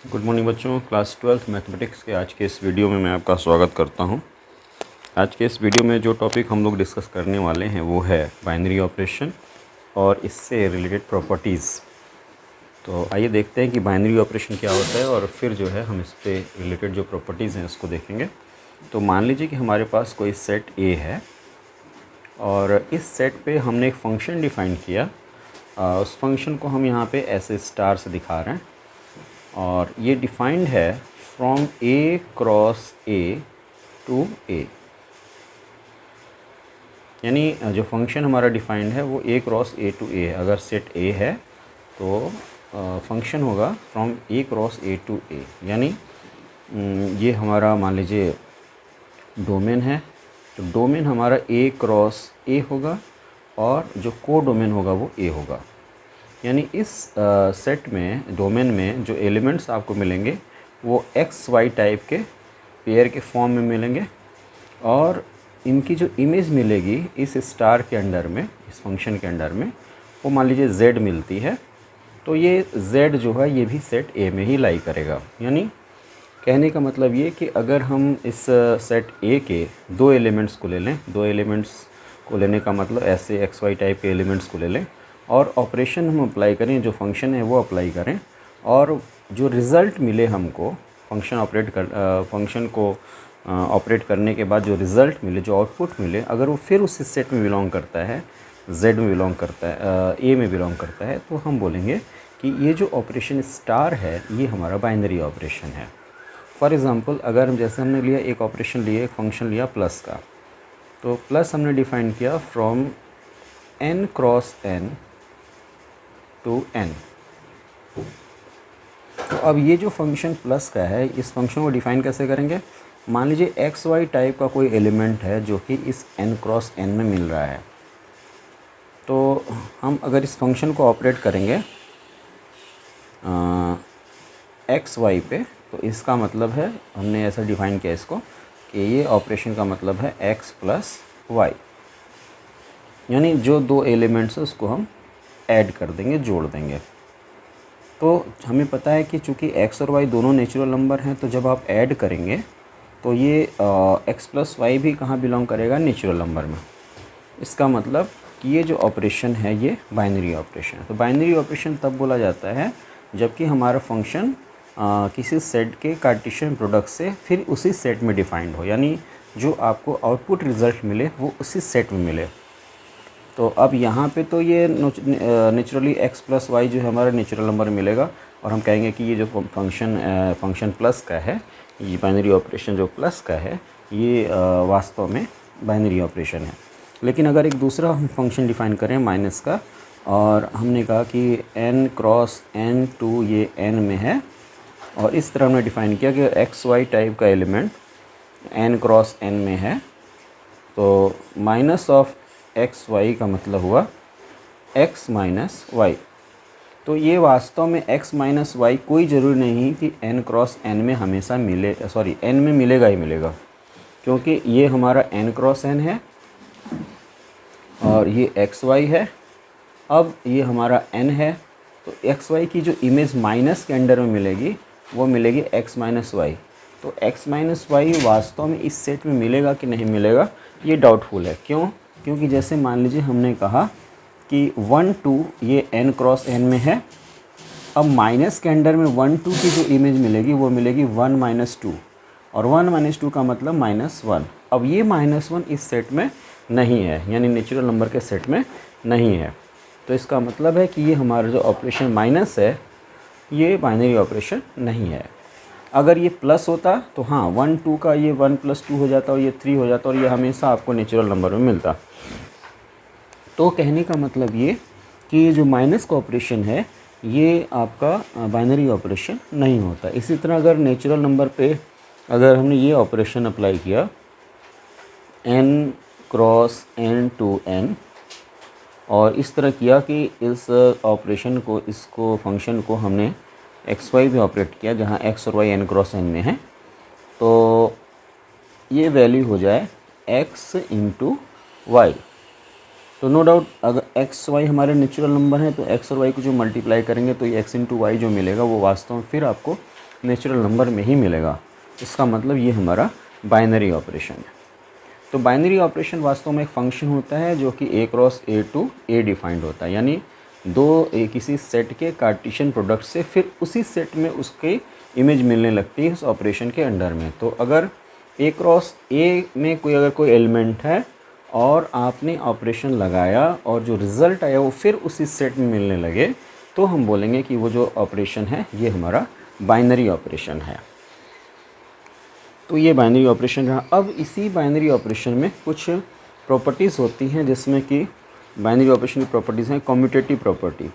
Good morning बच्चों, class 12th mathematics के आज के इस वीडियो में मैं आपका स्वागत करता हूं। आज के इस वीडियो में जो टॉपिक हम लोग डिस्कस करने वाले हैं वो है बाइनरी ऑपरेशन और इससे रिलेटेड प्रॉपर्टीज़। तो आइए देखते हैं कि बाइनरी ऑपरेशन क्या होता है और फिर जो है हम इस पे रिलेटेड जो प्रॉपर्टीज़ हैं उसको देखेंगे। तो मान लीजिए कि हमारे पास कोई सेट ए है और इस सेट पे हमने एक फ़ंक्शन डिफ़ाइन किया। उस फंक्शन को हम यहाँ पे ऐसे स्टार से दिखा रहे हैं और ये डिफाइंड है from A cross A to A, यानी जो फंक्शन हमारा डिफाइंड है वो ए क्रॉस ए टू ए। अगर सेट ए है तो फंक्शन होगा from A cross A to A, यानी ये हमारा मान लीजिए डोमेन है। तो डोमेन हमारा ए क्रॉस ए होगा और जो को डोमेन होगा वो ए होगा। यानी इस सेट में डोमेन में जो एलिमेंट्स आपको मिलेंगे वो एक्स वाई टाइप के पेयर के फॉर्म में मिलेंगे और इनकी जो इमेज मिलेगी इस स्टार के अंडर में, इस फंक्शन के अंडर में, वो मान लीजिए z मिलती है। तो ये z जो है ये भी सेट A में ही लाई करेगा। यानी कहने का मतलब ये कि अगर हम इस सेट A के दो एलिमेंट्स को ले लें, दो एलिमेंट्स को लेने का मतलब ऐसे एक्स वाई टाइप के एलिमेंट्स को ले लें और ऑपरेशन हम अप्लाई करें, जो फंक्शन है वो अप्लाई करें और जो रिज़ल्ट मिले हमको फंक्शन को ऑपरेट करने के बाद जो रिज़ल्ट मिले, जो आउटपुट मिले, अगर वो फिर उस सेट में बिलोंग करता है, z में बिलोंग करता है, a में बिलोंग करता है, तो हम बोलेंगे कि ये जो ऑपरेशन स्टार है ये हमारा बाइनरी ऑपरेशन है। फॉर एग्ज़ाम्पल अगर हम जैसे हमने लिया एक ऑपरेशन लिया, एक फंक्शन लिया प्लस का, तो प्लस हमने डिफ़ाइन किया from n cross n to n। तो अब ये जो फंक्शन प्लस का है, इस फंक्शन को डिफ़ाइन कैसे करेंगे? मान लीजिए एक्स वाई टाइप का कोई एलिमेंट है जो कि इस n क्रॉस n में मिल रहा है। तो हम अगर इस फंक्शन को ऑपरेट करेंगे एक्स वाई पे, तो इसका मतलब है, हमने ऐसा डिफ़ाइन किया इसको कि ये ऑपरेशन का मतलब है x प्लस वाई, यानी जो दो एलिमेंट्स है उसको हम ऐड कर देंगे, जोड़ देंगे। तो हमें पता है कि चूँकि x और y दोनों नेचुरल नंबर हैं, तो जब आप ऐड करेंगे तो ये x प्लस वाई भी कहाँ बिलोंग करेगा? नेचुरल नंबर में। इसका मतलब कि ये जो ऑपरेशन है ये बाइनरी ऑपरेशन है। तो बाइनरी ऑपरेशन तब बोला जाता है जबकि हमारा फंक्शन किसी सेट के कार्टेशियन प्रोडक्ट से फिर उसी सेट में डिफाइंड हो, यानी जो आपको आउटपुट रिज़ल्ट मिले वो उसी सेट में मिले। तो अब यहाँ पे तो ये नेचुरली x प्लस वाई जो है हमारा नेचुरल नंबर मिलेगा और हम कहेंगे कि ये जो फंक्शन प्लस का है, ये बाइनरी ऑपरेशन जो प्लस का है, ये वास्तव में बाइनरी ऑपरेशन है। लेकिन अगर एक दूसरा हम फंक्शन डिफ़ाइन करें माइनस का, और हमने कहा कि n क्रॉस n टू ये n में है, और इस तरह हमने डिफ़ाइन किया कि एक्स वाई टाइप का एलिमेंट n क्रॉस n में है, तो माइनस ऑफ एक्स वाई का मतलब हुआ x माइनस वाई। तो ये वास्तव में x माइनस वाई कोई ज़रूरी नहीं कि n क्रॉस n में हमेशा मिले, n में मिलेगा ही मिलेगा, क्योंकि ये हमारा n क्रॉस n है और ये एक्स वाई है। अब ये हमारा n है, तो एक्स वाई की जो इमेज माइनस के अंडर में मिलेगी वो मिलेगी x माइनस वाई। तो x माइनस वाई वास्तव में इस सेट में मिलेगा कि नहीं मिलेगा ये डाउटफुल है। क्यों? क्योंकि जैसे मान लीजिए हमने कहा कि 1 2 ये n क्रॉस n में है। अब माइनस के अंडर में 1 2 की जो इमेज मिलेगी वो मिलेगी 1 माइनस 2, और 1 माइनस 2 का मतलब माइनस 1। अब ये माइनस 1 इस सेट में नहीं है, यानी नेचुरल नंबर के सेट में नहीं है। तो इसका मतलब है कि ये हमारा जो ऑपरेशन माइनस है ये बाइनरी ऑपरेशन नहीं है। अगर ये प्लस होता तो हाँ 1 2 का ये 1 प्लस 2 हो जाता और ये 3 हो जाता और ये हमेशा आपको नेचुरल नंबर में मिलता। तो कहने का मतलब ये कि ये जो माइनस का ऑपरेशन है ये आपका बाइनरी ऑपरेशन नहीं होता। इसी तरह अगर नेचुरल नंबर पे अगर हमने ये ऑपरेशन अप्लाई किया n cross n to n, और इस तरह किया कि इस ऑपरेशन को, इसको फंक्शन को हमने एक्स वाई भी ऑपरेट किया जहाँ x और y n क्रॉस n में है, तो ये वैल्यू हो जाए x इंटू वाई। तो नो डाउट अगर x y हमारे नेचुरल नंबर हैं तो x और y को जो मल्टीप्लाई करेंगे तो ये x इंटू वाई जो मिलेगा वो वास्तव में फिर आपको नेचुरल नंबर में ही मिलेगा। इसका मतलब ये हमारा बाइनरी ऑपरेशन है। तो बाइनरी ऑपरेशन वास्तव में एक फंक्शन होता है जो कि A cross A to A defined होता है, यानी किसी सेट के कार्टेशियन प्रोडक्ट से फिर उसी सेट में उसकी इमेज मिलने लगती है उस ऑपरेशन के अंडर में। तो अगर A क्रॉस A में अगर कोई एलिमेंट है और आपने ऑपरेशन लगाया और जो रिज़ल्ट आया वो फिर उसी सेट में मिलने लगे, तो हम बोलेंगे कि वो जो ऑपरेशन है ये हमारा बाइनरी ऑपरेशन है। तो ये बाइनरी ऑपरेशन रहा। अब इसी बाइनरी ऑपरेशन में कुछ प्रॉपर्टीज़ होती हैं, जिसमें कि बाइनरी ऑपरेशन की प्रॉपर्टीज़ हैं कम्यूटेटिव प्रॉपर्टी।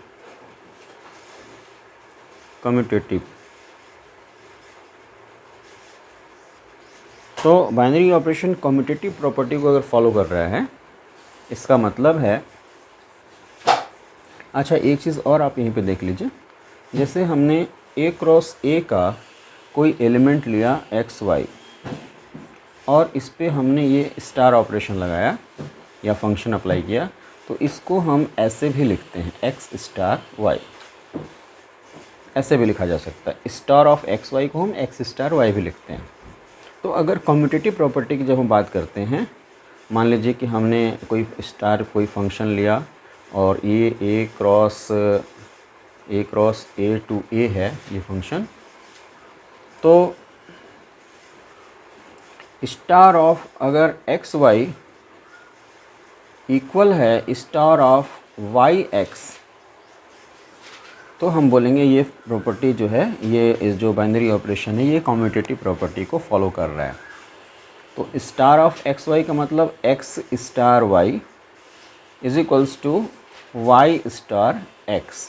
तो बाइनरी ऑपरेशन कम्यूटेटिव प्रॉपर्टी को अगर फॉलो कर रहा है, इसका मतलब है, अच्छा एक चीज़ और आप यहीं पे देख लीजिए, जैसे हमने A क्रॉस A का कोई एलिमेंट लिया XY और इस पे हमने ये स्टार ऑपरेशन लगाया या फंक्शन अप्लाई किया, तो इसको हम ऐसे भी लिखते हैं X स्टार Y, ऐसे भी लिखा जा सकता है। स्टार ऑफ XY को हम X स्टार Y भी लिखते हैं। तो अगर कम्यूटेटिव प्रॉपर्टी की जब हम बात करते हैं, मान लीजिए कि हमने कोई फंक्शन लिया और ये A cross A to A है ये फंक्शन, तो स्टार ऑफ अगर XY इक्वल है स्टार ऑफ YX, तो हम बोलेंगे ये प्रॉपर्टी जो है, ये जो बाइनरी ऑपरेशन है ये कम्यूटेटिव प्रॉपर्टी को फॉलो कर रहा है। तो स्टार ऑफ XY का मतलब X star Y is equals to Y star X।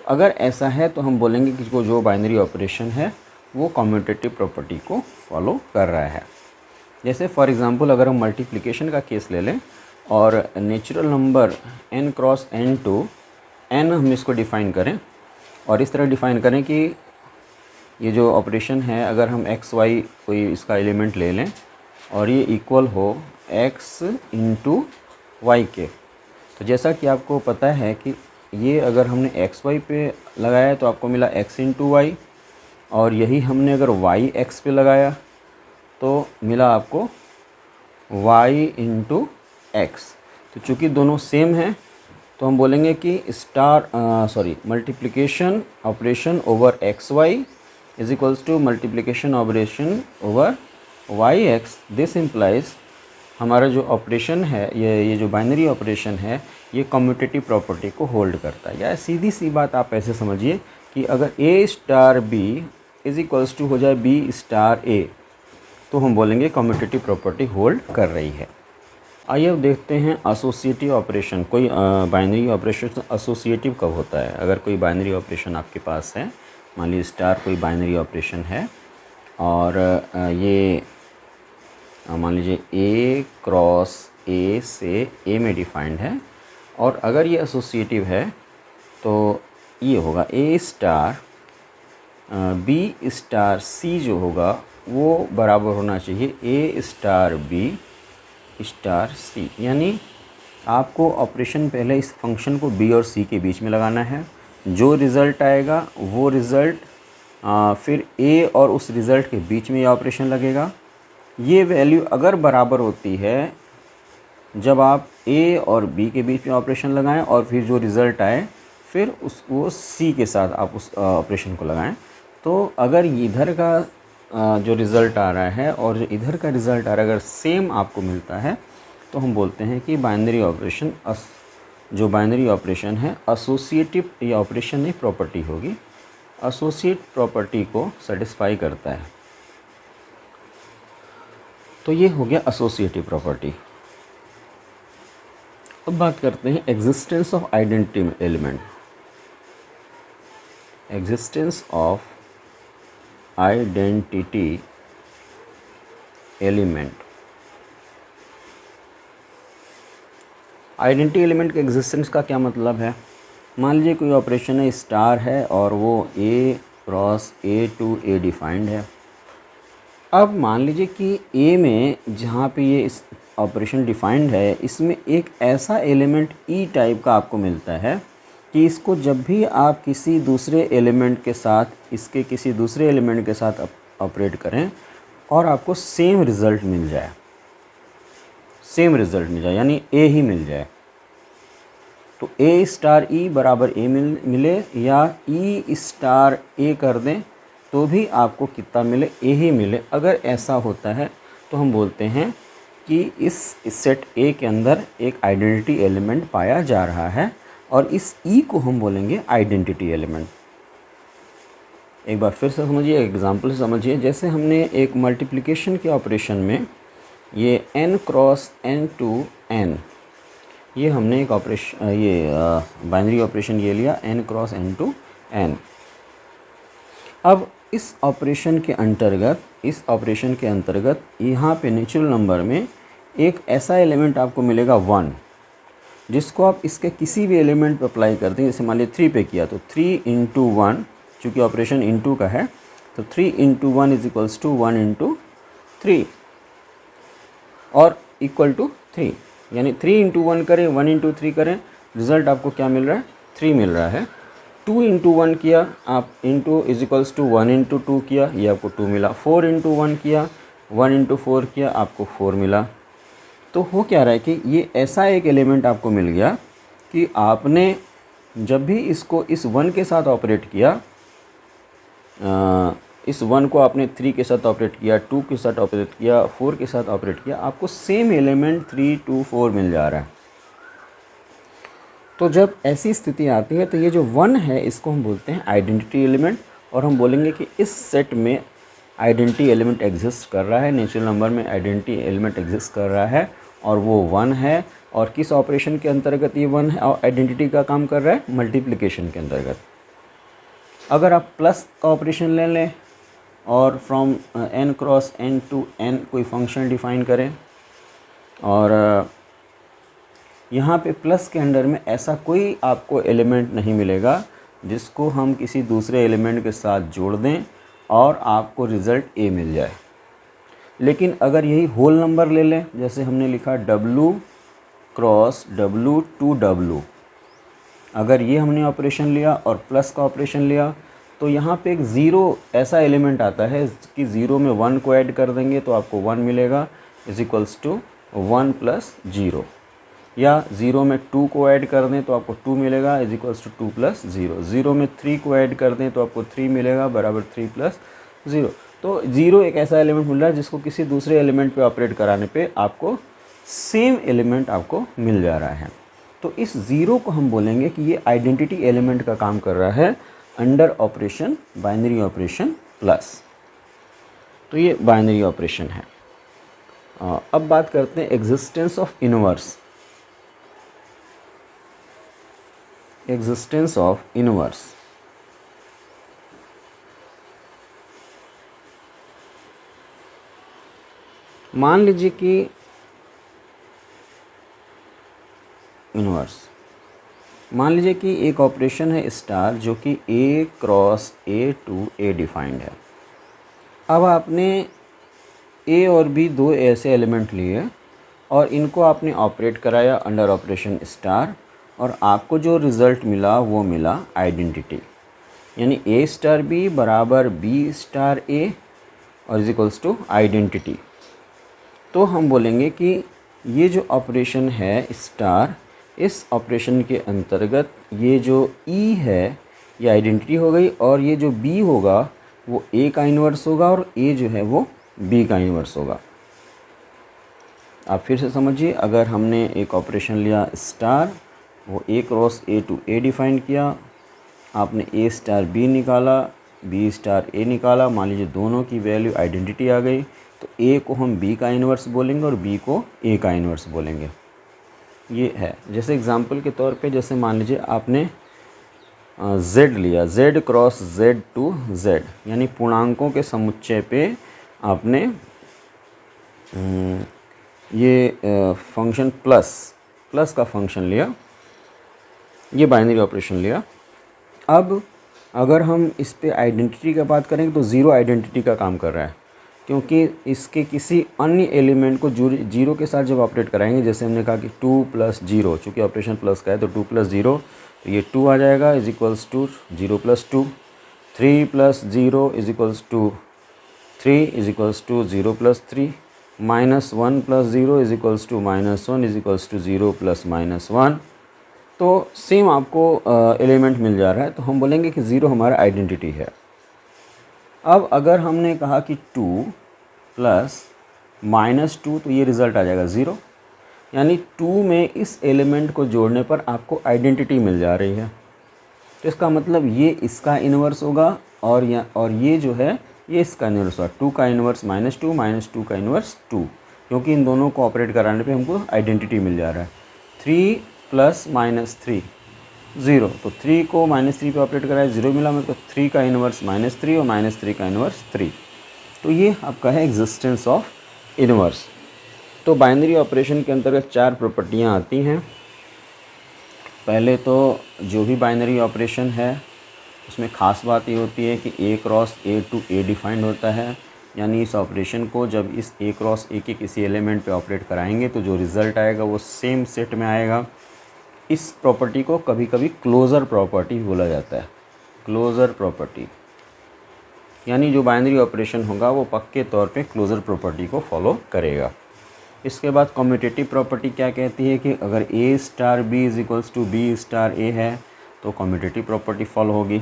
अगर ऐसा है तो हम बोलेंगे कि जो बाइनरी ऑपरेशन है वो कम्यूटेटिव प्रॉपर्टी को फॉलो कर रहा है। जैसे फॉर एग्ज़ाम्पल अगर हम मल्टीप्लिकेशन का केस ले लें और natural number n cross n to n हम इसको डिफ़ाइन करें और इस तरह डिफ़ाइन करें कि ये जो ऑपरेशन है अगर हम XY कोई इसका एलिमेंट ले लें और ये इक्वल हो x इंटू वाई के, तो जैसा कि आपको पता है कि ये अगर हमने XY पे लगाया तो आपको मिला x इंटू वाई, और यही हमने अगर y x पे लगाया तो मिला आपको y इंटू एक्स। तो चूँकि दोनों सेम हैं तो हम बोलेंगे कि multiplication operation over XY is equals to multiplication operation over YX। This implies हमारा जो ऑपरेशन है ये जो बाइनरी ऑपरेशन है ये कम्यूटेटिव प्रॉपर्टी को होल्ड करता है। या सीधी सी बात आप ऐसे समझिए कि अगर A star B is equals to हो जाए B स्टार A, तो हम बोलेंगे कम्यूटेटिव प्रॉपर्टी होल्ड कर रही है। आइए अब देखते हैं एसोसिएटिव ऑपरेशन। कोई बाइनरी ऑपरेशन एसोसिएटिव कब होता है? अगर कोई बाइनरी ऑपरेशन आपके पास है, मान लीजिए स्टार कोई बाइनरी ऑपरेशन है और ये मान लीजिए A क्रॉस A से A में डिफाइंड है, और अगर ये एसोसिएटिव है तो ये होगा A star B star C जो होगा वो बराबर होना चाहिए A star B star C। यानी आपको ऑपरेशन पहले इस फंक्शन को B और C के बीच में लगाना है, जो रिज़ल्ट आएगा वो रिज़ल्ट फिर A और उस रिज़ल्ट के बीच में ये ऑपरेशन लगेगा। ये वैल्यू अगर बराबर होती है जब आप A और B के बीच में ऑपरेशन लगाएं और फिर जो रिज़ल्ट आए फिर उसको C के साथ आप उस ऑपरेशन को लगाएं, तो अगर इधर का जो रिज़ल्ट आ रहा है और जो इधर का रिज़ल्ट आ रहा है अगर सेम आपको मिलता है तो हम बोलते हैं कि बाइनरी ऑपरेशन जो बाइनरी ऑपरेशन है एसोसिएटिव, ये ऑपरेशन नहीं प्रॉपर्टी होगी, एसोसिएट प्रॉपर्टी को सेटिस्फाई करता है। तो ये हो गया एसोसिएटिव प्रॉपर्टी। अब बात करते हैं existence of identity element. Existence of identity element. Identity element के एग्जिस्टेंस का क्या मतलब है? मान लीजिए कोई ऑपरेशन है स्टार है और वो A cross A to A defined है। अब मान लीजिए कि A में जहाँ पे ये इस ऑपरेशन डिफाइंड है इसमें एक ऐसा एलिमेंट E टाइप का आपको मिलता है कि इसको जब भी आप किसी दूसरे एलिमेंट के साथ, इसके किसी दूसरे एलिमेंट के साथ ऑपरेट करें और आपको सेम रिज़ल्ट मिल जाए, सेम रिज़ल्ट मिल जाए, यानी ए ही मिल जाए, तो ए स्टार ई बराबर ए मिले या ई स्टार ए कर दें तो भी आपको कितना मिले, ए ही मिले। अगर ऐसा होता है तो हम बोलते हैं कि इस सेट ए के अंदर एक आइडेंटिटी एलिमेंट पाया जा रहा है और इस ई को हम बोलेंगे आइडेंटिटी एलिमेंट। एक बार फिर से समझिए, एग्जांपल से समझिए। जैसे हमने एक मल्टीप्लिकेशन के ऑपरेशन में ये n cross n to n, ये हमने एक ऑपरेशन, ये बाइनरी ऑपरेशन ये लिया n cross n to n। अब इस ऑपरेशन के अंतर्गत यहाँ पे नेचुरल नंबर में एक ऐसा एलिमेंट आपको मिलेगा 1, जिसको आप इसके किसी भी एलिमेंट पे अप्लाई करते हैं। जैसे मान लीजिए 3 पे किया तो 3 इंटू 1, चूँकि ऑपरेशन इंटू का है तो 3 into 1 is equals to 1 into 3 और इक्वल टू 3, यानी 3 इंटू 1 करें, 1 इंटू 3 करें, रिज़ल्ट आपको क्या मिल रहा है, 3 मिल रहा है। 2 इंटू 1 किया आप, into is equals to 1 into 2 किया, ये आपको 2 मिला। 4 इंटू 1 किया, 1 इंटू 4 किया, आपको 4 मिला। तो हो क्या रहा है कि ये ऐसा एक एलिमेंट आपको मिल गया कि आपने जब भी इसको इस 1 के साथ ऑपरेट किया, इस 1 को आपने 3 के साथ ऑपरेट किया, 2 के साथ ऑपरेट किया, 4 के साथ ऑपरेट किया, आपको सेम एलिमेंट 3, 2, 4 मिल जा रहा है। तो जब ऐसी स्थिति आती है तो ये जो 1 है इसको हम बोलते हैं आइडेंटिटी एलिमेंट, और हम बोलेंगे कि इस सेट में आइडेंटिटी एलिमेंट एग्जिस्ट कर रहा है, नेचुरल नंबर में आइडेंटिटी एलिमेंट एग्जिस्ट कर रहा है और वो 1 है। और किस ऑपरेशन के अंतर्गत ये 1 है और आइडेंटिटी का काम कर रहा है, मल्टीप्लिकेशन के अंतर्गत। अगर आप प्लस का ऑपरेशन ले लें और from n cross n to n कोई फंक्शन डिफाइन करें और यहाँ पे प्लस के अंडर में ऐसा कोई आपको एलिमेंट नहीं मिलेगा जिसको हम किसी दूसरे एलिमेंट के साथ जोड़ दें और आपको रिज़ल्ट a मिल जाए। लेकिन अगर यही होल नंबर ले लें, जैसे हमने लिखा w cross w to w, अगर ये हमने ऑपरेशन लिया और प्लस का ऑपरेशन लिया तो यहाँ पे एक ज़ीरो ऐसा एलिमेंट आता है कि ज़ीरो में 1 को ऐड कर देंगे तो आपको 1 मिलेगा, इज इक्वल्स टू 1 प्लस 0, या 0 में 2 को ऐड कर दें तो आपको 2 मिलेगा, इज इक्वल्स टू 2 प्लस 0। 0 में 3 को ऐड कर दें तो आपको 3 मिलेगा, बराबर 3 प्लस 0। तो 0 एक ऐसा एलिमेंट मिल रहा है जिसको किसी दूसरे एलिमेंट पे ऑपरेट कराने पे आपको सेम एलिमेंट आपको मिल जा रहा है। तो इस 0 को हम बोलेंगे कि ये आइडेंटिटी एलिमेंट का काम कर रहा है under operation binary operation plus. तो ये बाइनरी ऑपरेशन है। अब बात करते हैं existence of inverse. Existence of inverse, मान लीजिए कि इनवर्स, मान लीजिए कि एक ऑपरेशन है स्टार जो कि a cross a to a defined है। अब आपने a और b दो ऐसे एलिमेंट लिए और इनको आपने ऑपरेट कराया अंडर ऑपरेशन स्टार, और आपको जो रिज़ल्ट मिला वो मिला आइडेंटिटी, यानी a स्टार b बराबर b स्टार a और इज इक्वल्स टू आइडेंटिटी। तो हम बोलेंगे कि ये जो ऑपरेशन है स्टार, इस ऑपरेशन के अंतर्गत ये जो E है ये आइडेंटिटी हो गई और ये जो B होगा वो A का इन्वर्स होगा और A जो है वो B का इन्वर्स होगा। आप फिर से समझिए, अगर हमने एक ऑपरेशन लिया स्टार, वो A cross A to A define किया, आपने A स्टार B निकाला, B स्टार A निकाला, मान लीजिए दोनों की वैल्यू आइडेंटिटी आ गई, तो A को हम B का इन्वर्स बोलेंगे और B को A का इन्वर्स बोलेंगे। ये है, जैसे एग्जांपल के तौर पे, जैसे मान लीजिए आपने Z लिया, Z cross Z to Z, यानी पूर्णांकों के समुच्चय पे आपने ये फंक्शन प्लस का फंक्शन लिया, ये बाइनरी ऑपरेशन लिया। अब अगर हम इस पे आइडेंटिटी का बात करेंगे तो ज़ीरो आइडेंटिटी का काम कर रहा है, क्योंकि इसके किसी अन्य एलिमेंट को जीरो के साथ जब ऑपरेट कराएंगे, जैसे हमने कहा कि 2 प्लस 0, चूँकि ऑपरेशन प्लस का है तो 2 प्लस 0, तो ये 2 आ जाएगा is equals to 0 + 2, 3 + 0 is equals to 3 is equals to 0 + 3, -1 + 0 is equals to -1 is equals to 0 + -1। तो सेम आपको एलिमेंट मिल जा रहा है, तो हम बोलेंगे कि 0 हमारा आइडेंटिटी है। अब अगर हमने कहा कि 2 + -2 तो ये रिज़ल्ट आ जाएगा 0, यानी 2 में इस एलिमेंट को जोड़ने पर आपको आइडेंटिटी मिल जा रही है। तो इसका मतलब ये इसका इन्वर्स होगा और ये जो है ये इसका इन्वर्स होगा। 2 का इन्वर्स -2, -2 का इन्वर्स 2, क्योंकि इन दोनों को ऑपरेट कराने पे हमको आइडेंटिटी मिल जा रहा है। 3 + -3 0, तो 3 को -3 पे ऑपरेट कराए 0 मिला, मतलब 3 का इन्वर्स -3 और -3 का इन्वर्स 3। तो ये आपका है एग्जिस्टेंस ऑफ इन्वर्स। तो बाइनरी ऑपरेशन के अंतर्गत 4 प्रॉपर्टियाँ आती हैं। पहले तो जो भी बाइनरी ऑपरेशन है उसमें ख़ास बात ये होती है कि A cross A to A defined होता है, यानी इस ऑपरेशन को जब इस A क्रॉस A के किसी एलिमेंट पे ऑपरेट कराएंगे तो जो रिज़ल्ट आएगा वो सेम सेट में आएगा। इस प्रॉपर्टी को कभी कभी क्लोज़र प्रॉपर्टी बोला जाता है। क्लोज़र प्रॉपर्टी यानी जो बाइनरी ऑपरेशन होगा वो पक्के तौर पे क्लोज़र प्रॉपर्टी को फॉलो करेगा। इसके बाद कम्यूटेटिव प्रॉपर्टी क्या कहती है कि अगर A* B is equals to B*A है तो कम्यूटेटिव प्रॉपर्टी फॉलो होगी।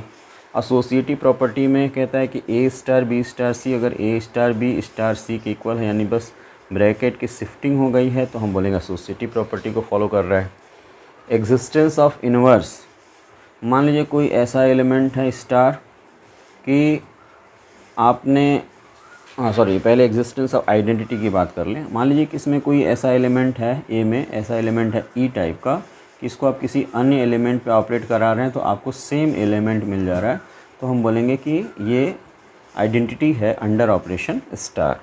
एसोसिएटिव प्रॉपर्टी में कहता है कि A* B*C अगर A* B*C के इक्वल है, यानी बस ब्रैकेट की शिफ्टिंग हो गई है, तो हम बोलेंगे एसोसिएटिव प्रॉपर्टी को फॉलो कर रहा है। एग्जिस्टेंस ऑफ इन्वर्स, मान लीजिए कोई ऐसा एलिमेंट है स्टार कि आपने पहले एग्जिस्टेंस ऑफ आइडेंटिटी की बात कर लें। मान लीजिए कि इसमें कोई ऐसा एलिमेंट है, ए में ऐसा एलिमेंट है ई टाइप का, कि इसको आप किसी अन्य एलिमेंट पे ऑपरेट करा रहे हैं तो आपको सेम एलिमेंट मिल जा रहा है, तो हम बोलेंगे कि ये आइडेंटिटी है अंडर ऑपरेशन स्टार।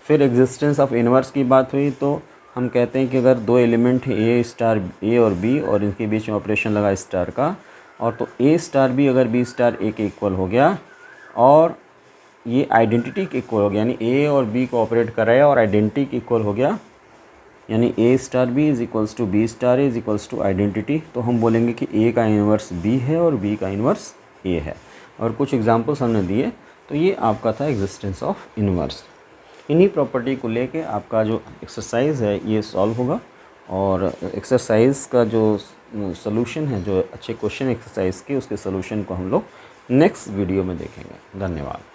फिर एग्जिस्टेंस ऑफ इन्वर्स की बात हुई तो हम कहते हैं कि अगर दो एलिमेंट है ए और बी और इनके बीच में ऑपरेशन लगा स्टार का, और तो A*B अगर B*A के इक्वल हो गया और ये आइडेंटिटी के इक्वल हो गया, यानी ए और बी को ऑपरेट कराया और आइडेंटिटी के इक्वल हो गया, यानी A*B is equals to B*A is equals to identity, तो हम बोलेंगे कि ए का इन्वर्स बी है और बी का इन्वर्स ए है। और कुछ एग्जांपल्स हमने दिए, तो ये आपका था एग्जिस्टेंस ऑफ इन्वर्स। इन्हीं प्रॉपर्टी को लेके आपका जो एक्सरसाइज है ये सॉल्व होगा, और एक्सरसाइज का जो सॉल्यूशन है, जो अच्छे क्वेश्चन एक्सरसाइज के, उसके सॉल्यूशन को हम लोग नेक्स्ट वीडियो में देखेंगे। धन्यवाद।